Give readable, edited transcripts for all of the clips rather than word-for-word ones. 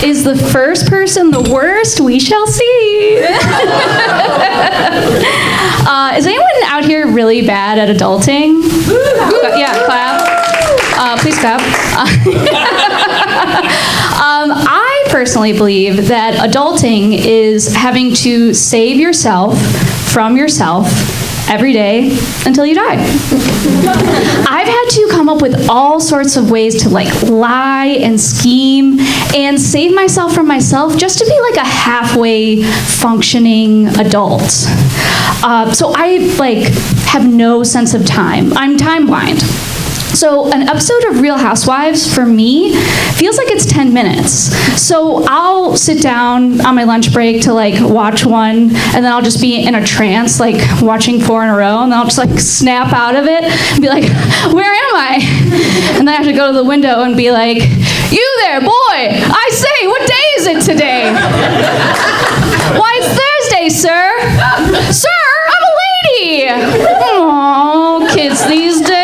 Is the first person the worst? We shall see. Is anyone out here really bad at adulting? Yeah, clap. Please clap. I personally believe that adulting is having to save yourself from yourself every day until you die. I've had to come up with all sorts of ways to lie and scheme and save myself from myself just to be a halfway functioning adult. So I have no sense of time. I'm time blind. So an episode of Real Housewives for me feels like it's 10 minutes. So I'll sit down on my lunch break to watch one, and then I'll just be in a trance watching 4 in a row, and then I'll just snap out of it and be like, where am I? And then I have to go to the window and be like, you there, boy, I say, what day is it today? Why, it's Thursday, sir. Sir, I'm a lady. Oh, kids these days.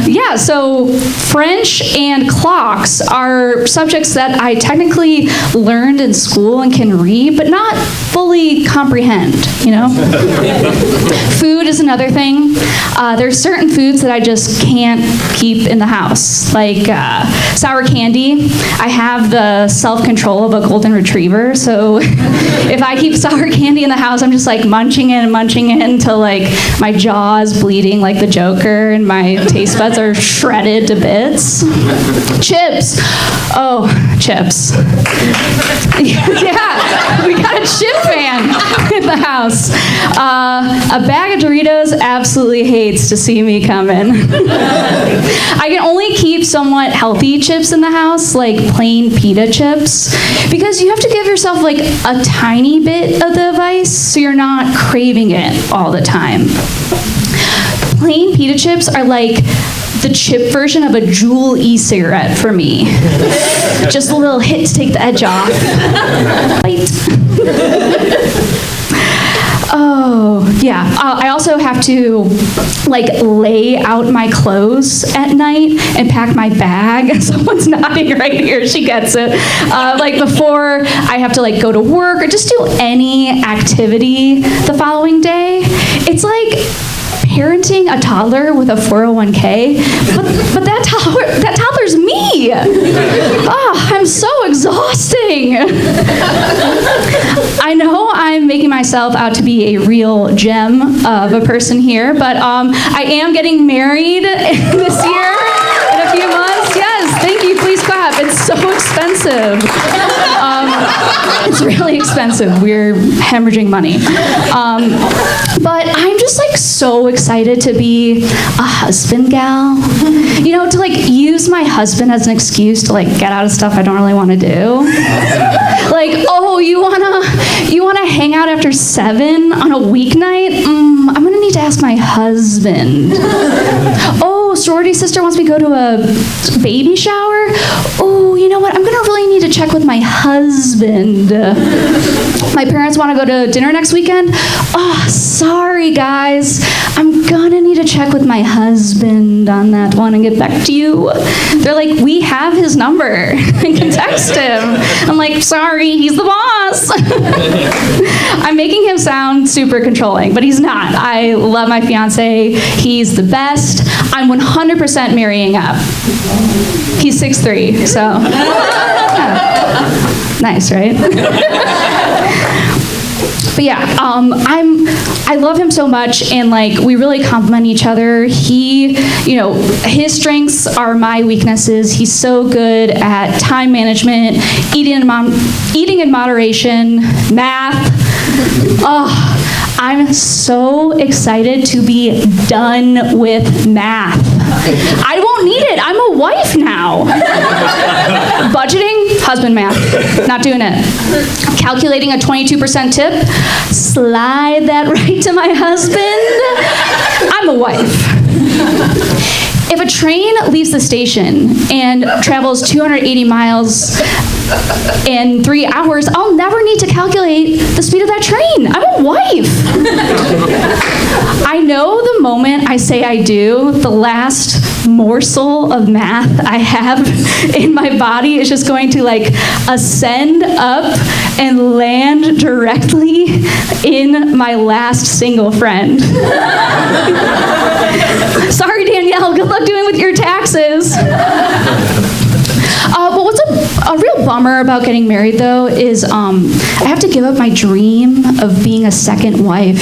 Yeah, so French and clocks are subjects that I technically learned in school and can read, but not fully comprehend, Food is another thing. There's certain foods that I just can't keep in the house, like sour candy. I have the self-control of a golden retriever, so if I keep sour candy in the house, I'm just munching it until my jaw is bleeding like the Joker and my taste buds are shredded to bits. Chips. Oh, chips. Yeah, we got a chip fan in the house. A bag of Doritos absolutely hates to see me coming. I can only keep somewhat healthy chips in the house, like plain pita chips, because you have to give yourself a tiny bit of the vice so you're not craving it all the time. Plain pita chips are the chip version of a Juul e-cigarette for me. Just a little hit to take the edge off. Bite. Oh, yeah. I also have to lay out my clothes at night and pack my bag. Someone's nodding right here. She gets it. Before I have to go to work or just do any activity the following day. It's parenting a toddler with a 401k, but that toddler's me. I'm so exhausting. I know I'm making myself out to be a real gem of a person here, but I am getting married this year in a few months. Yes, thank you. Please clap. It's so expensive. It's really expensive. We're hemorrhaging money. But I'm just so excited to be a husband gal. To use my husband as an excuse to get out of stuff I don't really want to do. Oh, you wanna hang out after 7 on a weeknight? I'm gonna need to ask my husband. Oh, sorority sister wants me to go to a baby shower? Oh, you know what? I'm gonna really need to check with my husband. My parents want to go to dinner next weekend? Oh, sorry guys. I'm gonna need to check with my husband on that one and get back to you. They're we have his number. I can text him. I'm sorry, he's the boss. I'm making him sound super controlling, but he's not. I love my fiance. He's the best. I'm 100% marrying up. He's 6'3", so yeah. Nice, right? But yeah, I love him so much, and we really complement each other. He, his strengths are my weaknesses. He's so good at time management, eating in moderation, math. Oh, I'm so excited to be done with math. I won't need it. I'm a wife now. Budgeting, husband math. Not doing it. Calculating a 22% tip, slide that right to my husband. I'm a wife. If a train leaves the station and travels 280 miles in 3 hours, I'll never need to calculate the speed of that train. I'm a wife. I know the moment I say I do, the last morsel of math I have in my body is just going to like ascend up and land directly in my last single friend. Sorry, Danielle, good luck doing with your taxes. But what's a real bummer about getting married, though, is I have to give up my dream of being a second wife.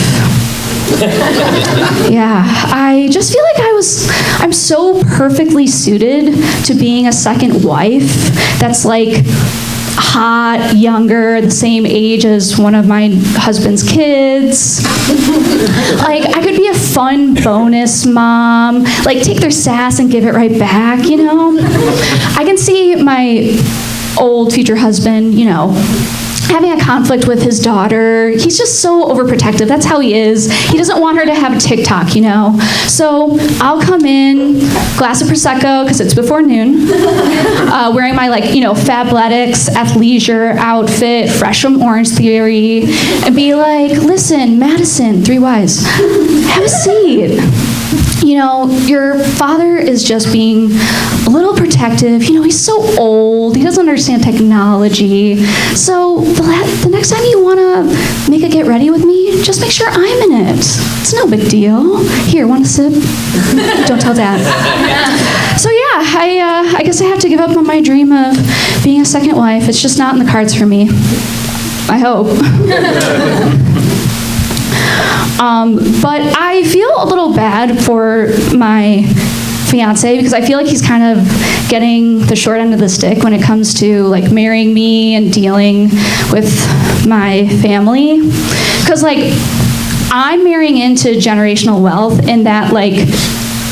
Yeah, I just feel like I'm so perfectly suited to being a second wife that's like hot, younger, the same age as one of my husband's kids. Like, I could be a fun bonus mom, like take their sass and give it right back, you know? I can see my old future husband, you know, having a conflict with his daughter. He's just so overprotective. That's how he is. He doesn't want her to have a TikTok, you know? So I'll come in, glass of Prosecco, because it's before noon, wearing my, like, you know, Fabletics athleisure outfit, fresh from Orange Theory, and be like, listen, Madison, 3 Ys, have a seat. You know, your father is just being a little protective. You know, he's so old. He doesn't understand technology. So the next time you want to make a get ready with me, just make sure I'm in it. It's no big deal. Here, want a sip? Don't tell Dad. So yeah, I guess I have to give up on my dream of being a second wife. It's just not in the cards for me. I hope. But I feel a little bad for my fiance because I feel like he's kind of getting the short end of the stick when it comes to like marrying me and dealing with my family. Because like I'm marrying into generational wealth in that like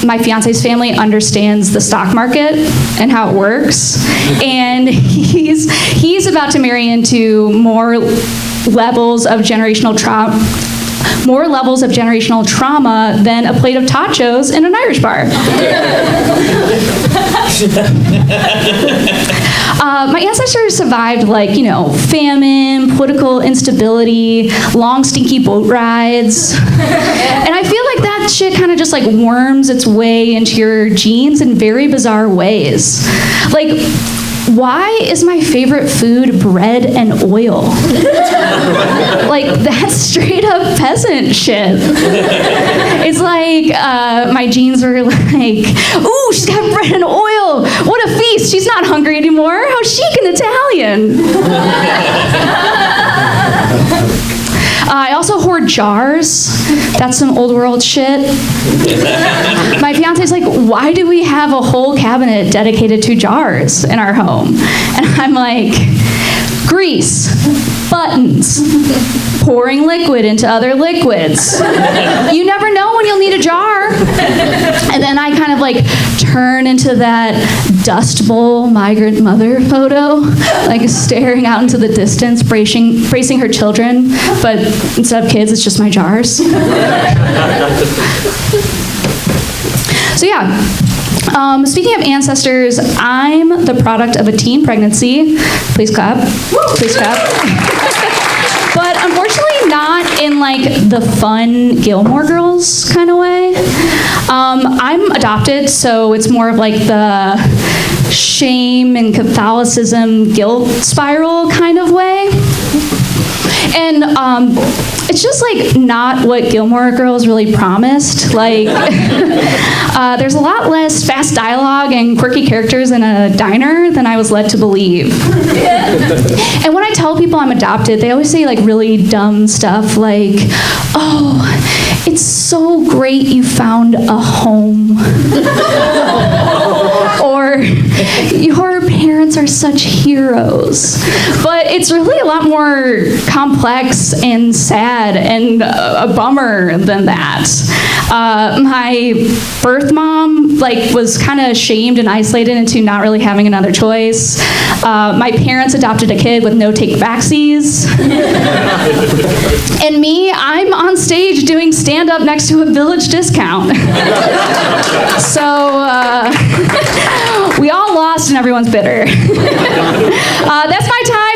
my fiance's family understands the stock market and how it works, and he's about to marry into more levels of generational trauma than a plate of tachos in an Irish bar. My ancestors survived, like, you know, famine, political instability, long stinky boat rides. And I feel like that shit kind of just like worms its way into your genes in very bizarre ways. Like, why is my favorite food bread and oil? Like, that's straight up peasant shit. It's like, my genes are like, ooh, she's got bread and oil. What a feast. She's not hungry anymore. How chic and Italian. I also hoard jars. That's some old world shit. My fiance's like, why do we have a whole cabinet dedicated to jars in our home? And I'm like, grease, buttons, pouring liquid into other liquids. You never know when you'll need a jar. And then I kind of like turn into that Dust Bowl migrant mother photo, like staring out into the distance, bracing her children, but instead of kids, it's just my jars. So yeah. Speaking of ancestors, I'm the product of a teen pregnancy. Please clap. Please clap. But unfortunately not in like the fun Gilmore Girls kind of way. I'm adopted, so it's more of like the shame and Catholicism guilt spiral kind of way. And it's just like not what Gilmore Girls really promised. Like, there's a lot less fast dialogue and quirky characters in a diner than I was led to believe. And when I tell people I'm adopted, they always say like really dumb stuff like, oh, it's so great you found a home. Or, your parents are such heroes. But it's really a lot more complex and sad and a bummer than that. My birth mom was kind of shamed and isolated into not really having another choice. My parents adopted a kid with no take backsies. And me, I'm on stage doing stand-up next to a Village discount. So we all lost and everyone's bitter. That's my time.